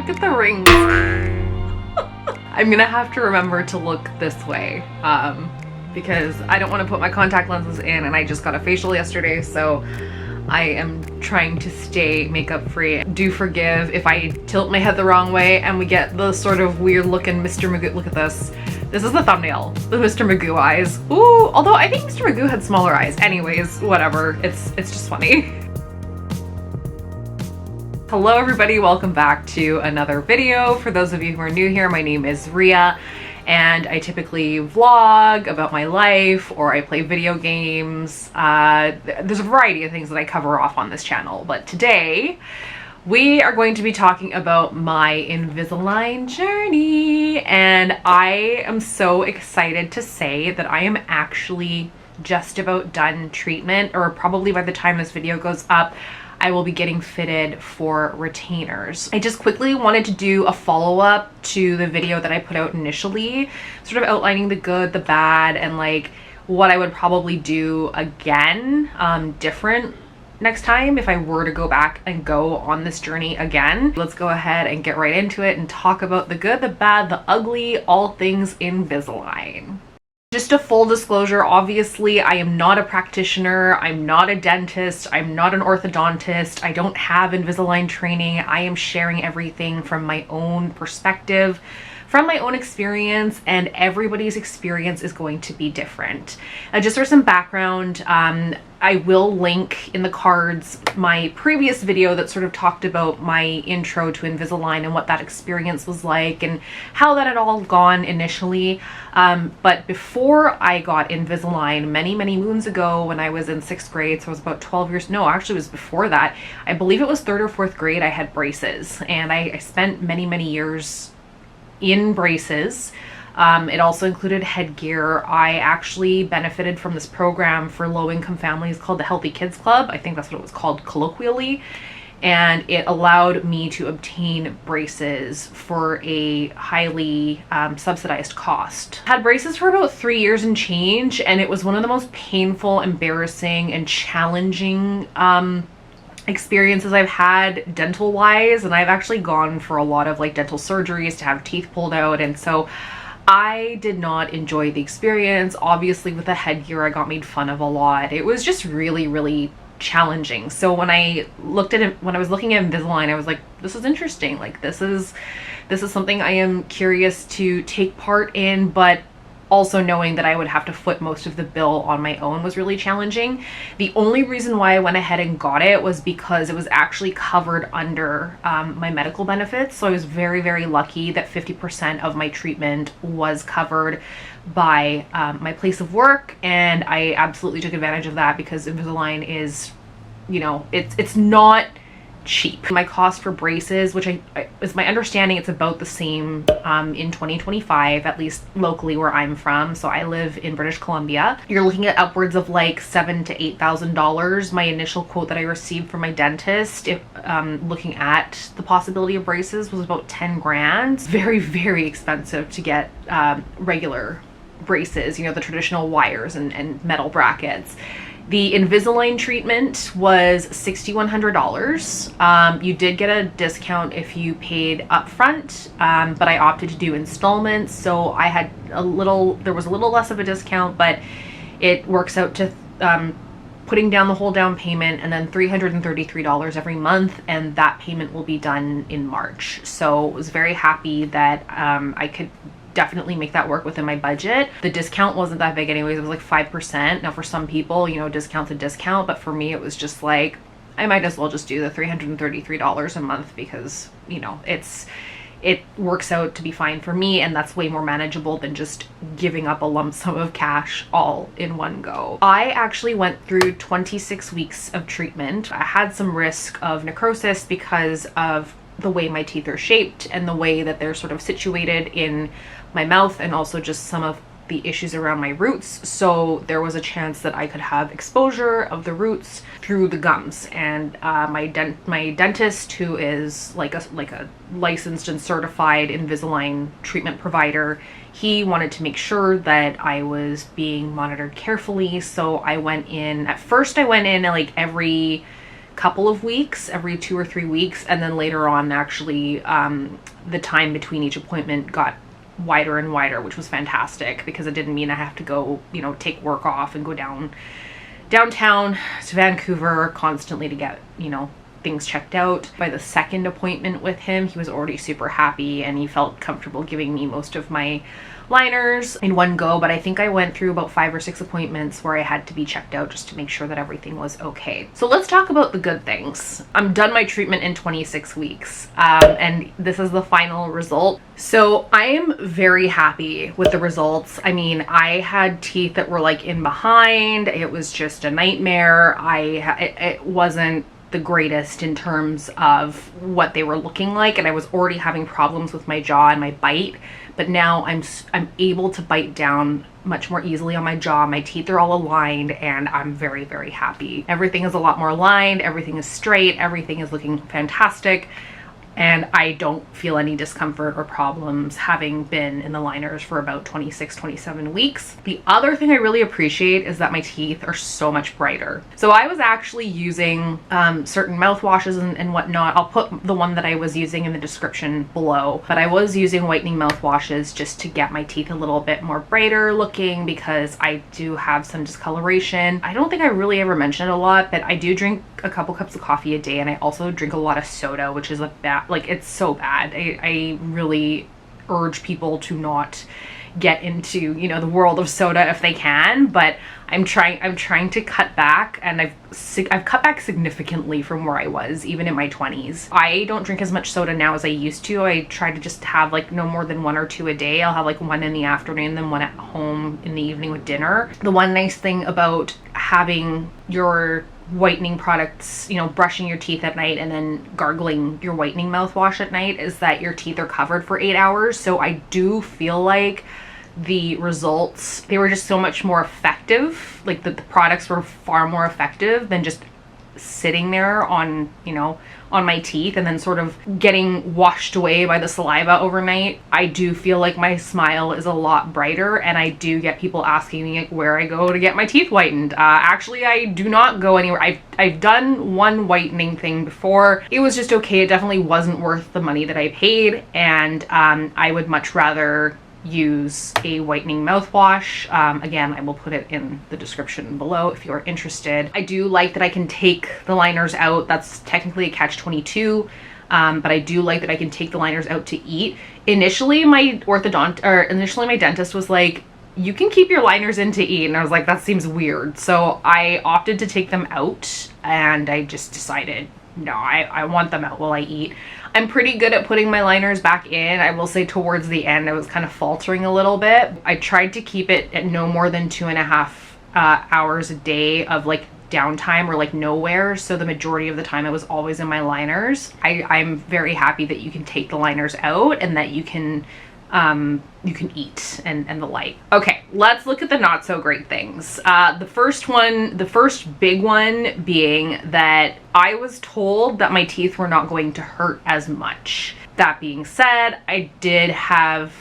Look at the rings. I'm gonna have to remember to look this way because I don't want to put my contact lenses in, and I just got a facial yesterday, so I am trying to stay makeup free. Do forgive if I tilt my head the wrong way and we get the sort of weird looking Mr. Magoo. Look at this. This is the thumbnail. The Mr. Magoo eyes. Ooh, although I think Mr. Magoo had smaller eyes. Anyways, whatever. It's just funny. Hello everybody, welcome back to another video. For those of you who are new here, my name is Ria, and I typically vlog about my life, or I play video games. There's a variety of things that I cover off on this channel, but today we are going to be talking about my Invisalign journey, and I am so excited to say that I am actually just about done treatment, or probably by the time this video goes up, I will be getting fitted for retainers. I just quickly wanted to do a follow-up to the video that I put out initially, sort of outlining the good, the bad, and like what I would probably do again, different next time if I were to go back and go on this journey again. Let's go ahead and get right into it and talk about the good, the bad, the ugly, all things Invisalign. Just a full disclosure, obviously, I am not a practitioner, I'm not a dentist, I'm not an orthodontist, I don't have Invisalign training. I am sharing everything from my own perspective, from my own experience, and everybody's experience is going to be different. Just for some background, I will link in the cards my previous video that sort of talked about my intro to Invisalign and what that experience was like and how that had all gone initially. But before I got Invisalign many moons ago, when I was in 6th grade, so I was about 12 years, no, actually it was before that. I believe it was 3rd or 4th grade, I had braces, and I spent many years in braces. It also included headgear. I actually benefited from this program for low-income families called the Healthy Kids Club. I think that's what it was called colloquially. And it allowed me to obtain braces for a highly subsidized cost. Had braces for about 3 years and change, and it was one of the most painful, embarrassing, and challenging experiences I've had dental wise. And I've actually gone for a lot of like dental surgeries to have teeth pulled out, and so I did not enjoy the experience. Obviously with the headgear I got made fun of a lot. It was just really challenging. So when I looked at it, when I was looking at Invisalign, I was like, this is interesting. Like this is something I am curious to take part in, but also knowing that I would have to foot most of the bill on my own was really challenging. The only reason why I went ahead and got it was because it was actually covered under my medical benefits. So I was very lucky that 50% of my treatment was covered by my place of work, and I absolutely took advantage of that because Invisalign is, you know, it's not cheap. My cost for braces, which is my understanding, it's about the same in 2025, at least locally where I'm from. So I live in British Columbia. You're looking at upwards of like $7,000 to $8,000. My initial quote that I received from my dentist, if looking at the possibility of braces, was about 10 grand. Very expensive to get regular braces, you know, the traditional wires and metal brackets. The Invisalign treatment was $6,100. You did get a discount if you paid upfront, but I opted to do installments, so I had there was a little less of a discount, but it works out to putting down the whole down payment and then $333 every month, and that payment will be done in March. So I was very happy that I could definitely make that work within my budget. The discount wasn't that big anyways. It was like 5%. Now for some people, you know, discount's a discount, but for me it was just like, I might as well just do the $333 a month because, you know, it works out to be fine for me, and that's way more manageable than just giving up a lump sum of cash all in one go. I actually went through 26 weeks of treatment. I had some risk of necrosis because of the way my teeth are shaped and the way that they're sort of situated in my mouth, and also just some of the issues around my roots. So there was a chance that I could have exposure of the roots through the gums. And my dentist, who is like a licensed and certified Invisalign treatment provider, he wanted to make sure that I was being monitored carefully. So I went in, at first I went in like every couple of weeks, every 2 or 3 weeks, and then later on actually the time between each appointment got wider and wider, which was fantastic because it didn't mean I have to go, you know, take work off and go downtown to Vancouver constantly to get, you know, things checked out. By the second appointment with him, he was already super happy and he felt comfortable giving me most of my liners in one go, but I think I went through about 5 or 6 appointments where I had to be checked out just to make sure that everything was okay. So let's talk about the good things. I'm done my treatment in 26 weeks, and this is the final result. So I am very happy with the results. I mean, I had teeth that were like in behind. It was just a nightmare. It wasn't the greatest in terms of what they were looking like, and I was already having problems with my jaw and my bite, but now I'm able to bite down much more easily on my jaw. My teeth are all aligned and I'm very, very happy. Everything is a lot more aligned, everything is straight, everything is looking fantastic, and I don't feel any discomfort or problems having been in the liners for about 26, 27 weeks. The other thing I really appreciate is that my teeth are so much brighter. So I was actually using certain mouthwashes and whatnot. I'll put the one that I was using in the description below, but I was using whitening mouthwashes just to get my teeth a little bit more brighter looking because I do have some discoloration. I don't think I really ever mentioned it a lot, but I do drink a couple cups of coffee a day, and I also drink a lot of soda, which is it's so bad. I really urge people to not get into, you know, the world of soda if they can, but I'm trying to cut back, and I've cut back significantly from where I was even in my 20s. I don't drink as much soda now as I used to. I try to just have like no more than 1 or 2 a day. I'll have like 1 in the afternoon, then 1 at home in the evening with dinner. The one nice thing about having your whitening products, you know, brushing your teeth at night and then gargling your whitening mouthwash at night is that your teeth are covered for 8 hours. So I do feel like the results, they were just so much more effective. Like the products were far more effective than just sitting there on, you know, on my teeth and then sort of getting washed away by the saliva overnight. I do feel like my smile is a lot brighter, and I do get people asking me like where I go to get my teeth whitened. Actually, I do not go anywhere. I've done one whitening thing before. It was just okay. It definitely wasn't worth the money that I paid, and I would much rather use a whitening mouthwash. Again, I will put it in the description below if you're interested. I do like that I can take the liners out. That's technically a catch-22, but I do like that I can take the liners out to eat. Initially my dentist was like, you can keep your liners in to eat, and I was like, that seems weird. So I opted to take them out, and I just decided, no, I want them out while I eat. I'm pretty good at putting my liners back in. I will say towards the end I was kind of faltering a little bit. I tried to keep it at no more than 2.5 hours a day of like downtime or like nowhere, so the majority of the time I was always in my liners. I'm very happy that you can take the liners out and that you can eat and the like. Okay, let's look at the not so great things. The first big one being that I was told that my teeth were not going to hurt as much. That being said, I did have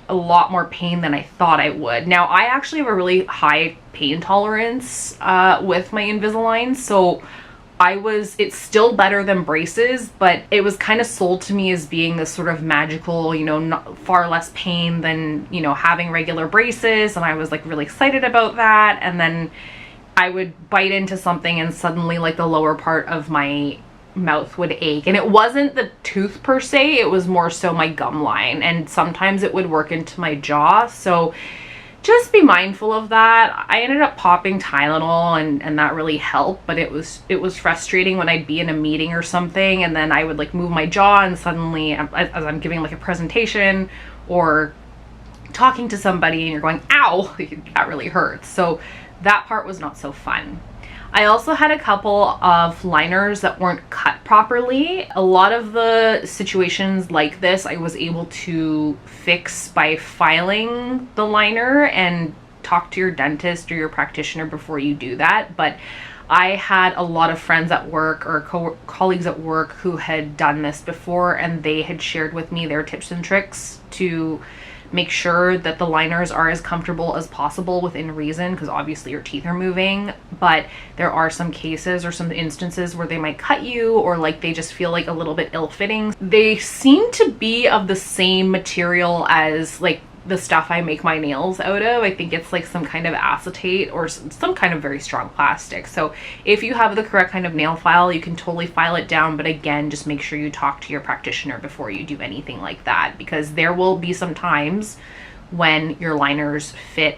a lot more pain than I thought I would. Now, I actually have a really high pain tolerance with my Invisalign, so it's still better than braces, but it was kind of sold to me as being this sort of magical, you know, far less pain than, you know, having regular braces. And I was like really excited about that. And then I would bite into something and suddenly like the lower part of my mouth would ache. And it wasn't the tooth per se, it was more so my gum line. And sometimes it would work into my jaw. So just be mindful of that. I ended up popping Tylenol and that really helped, but it was frustrating when I'd be in a meeting or something and then I would like move my jaw and suddenly as I'm giving like a presentation or talking to somebody and you're going, ow, that really hurts. So that part was not so fun. I also had a couple of liners that weren't cut properly. A lot of the situations like this I was able to fix by filing the liner, and talk to your dentist or your practitioner before you do that. But I had a lot of friends at work or colleagues at work who had done this before, and they had shared with me their tips and tricks to Make sure that the liners are as comfortable as possible within reason, because obviously your teeth are moving, but there are some cases or some instances where they might cut you, or like they just feel like a little bit ill-fitting. They seem to be of the same material as like the stuff I make my nails out of. I think it's like some kind of acetate or some kind of very strong plastic. So if you have the correct kind of nail file, you can totally file it down. But again, just make sure you talk to your practitioner before you do anything like that, because there will be some times when your liners fit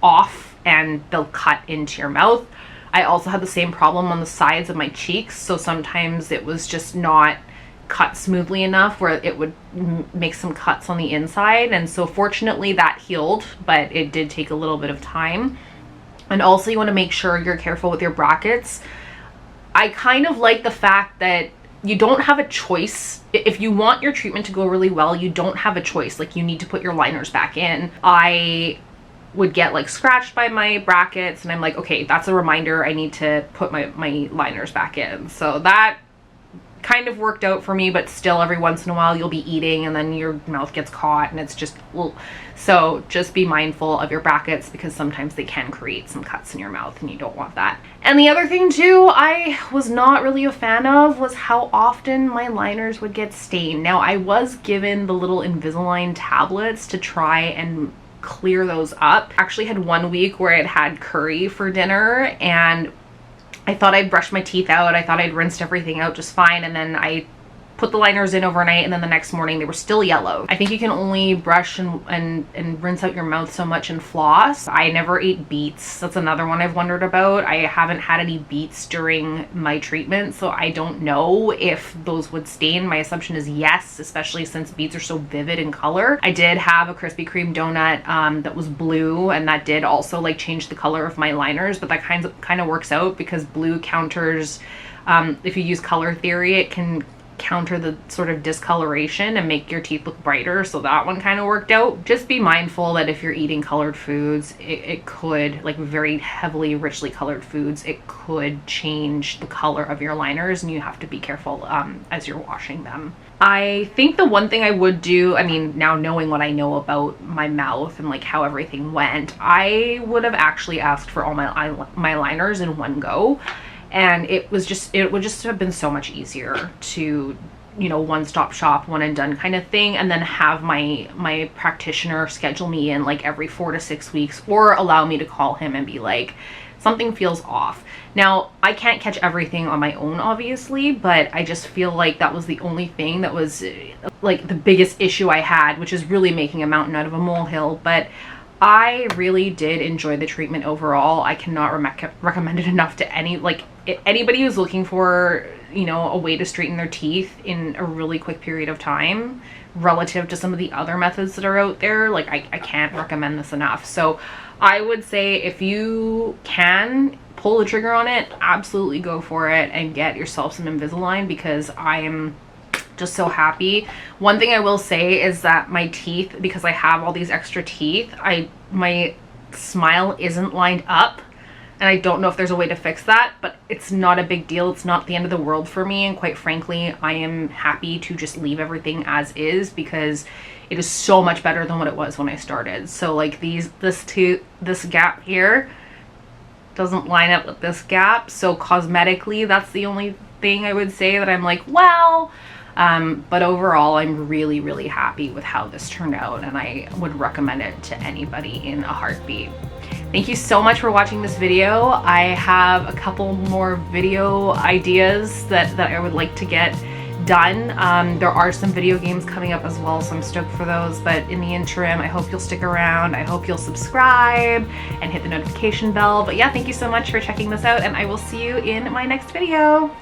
off and they'll cut into your mouth. I also had the same problem on the sides of my cheeks. So sometimes it was just not cut smoothly enough where it would make some cuts on the inside. And so fortunately that healed, but it did take a little bit of time. And also you want to make sure you're careful with your brackets. I kind of like the fact that you don't have a choice. If you want your treatment to go really well, you don't have a choice. Like, you need to put your liners back in. I would get like scratched by my brackets and I'm like, okay, that's a reminder, I need to put my liners back in. So that kind of worked out for me, but still every once in a while you'll be eating and then your mouth gets caught and it's just, so just be mindful of your brackets, because sometimes they can create some cuts in your mouth and you don't want that. And the other thing too I was not really a fan of was how often my liners would get stained. Now, I was given the little Invisalign tablets to try and clear those up. Actually had 1 week where I'd had curry for dinner and I thought I'd brushed my teeth out. I thought I'd rinsed everything out just fine. And then I put the liners in overnight and then the next morning they were still yellow. I think you can only brush and rinse out your mouth so much and floss. I never ate beets. That's another one I've wondered about. I haven't had any beets during my treatment, so I don't know if those would stain. My assumption is yes, especially since beets are so vivid in color. I did have a Krispy Kreme donut that was blue, and that did also like change the color of my liners, but that kind of works out because blue counters, if you use color theory, it can counter the sort of discoloration and make your teeth look brighter. So that one kind of worked out. Just be mindful that if you're eating colored foods, it could, like very heavily richly colored foods, it could change the color of your liners, and you have to be careful as you're washing them. I think the one thing I would do, I mean, now knowing what I know about my mouth and like how everything went, I would have actually asked for all my liners in one go. And it would just have been so much easier to, you know, one-stop shop, one and done kind of thing, and then have my practitioner schedule me in like every 4 to 6 weeks, or allow me to call him and be like, something feels off. Now, I can't catch everything on my own, obviously, but I just feel like that was the only thing that was like the biggest issue I had, which is really making a mountain out of a molehill. But I really did enjoy the treatment overall. I cannot recommend it enough to anybody who's looking for, you know, a way to straighten their teeth in a really quick period of time relative to some of the other methods that are out there. Like, I can't recommend this enough. So I would say if you can pull the trigger on it, absolutely go for it and get yourself some Invisalign, because I am just so happy. One thing I will say is that my teeth, because I have all these extra teeth, my smile isn't lined up, and I don't know if there's a way to fix that, but it's not a big deal. It's not the end of the world for me, and quite frankly, I am happy to just leave everything as is, because it is so much better than what it was when I started. So like this gap here doesn't line up with this gap, so cosmetically that's the only thing I would say that I'm like, well, but overall I'm really happy with how this turned out, and I would recommend it to anybody in a heartbeat. Thank you so much for watching this video. I have a couple more video ideas that I would like to get done. There are some video games coming up as well, so I'm stoked for those. But in the interim, I hope you'll stick around. I hope you'll subscribe and hit the notification bell. But yeah, thank you so much for checking this out, and I will see you in my next video.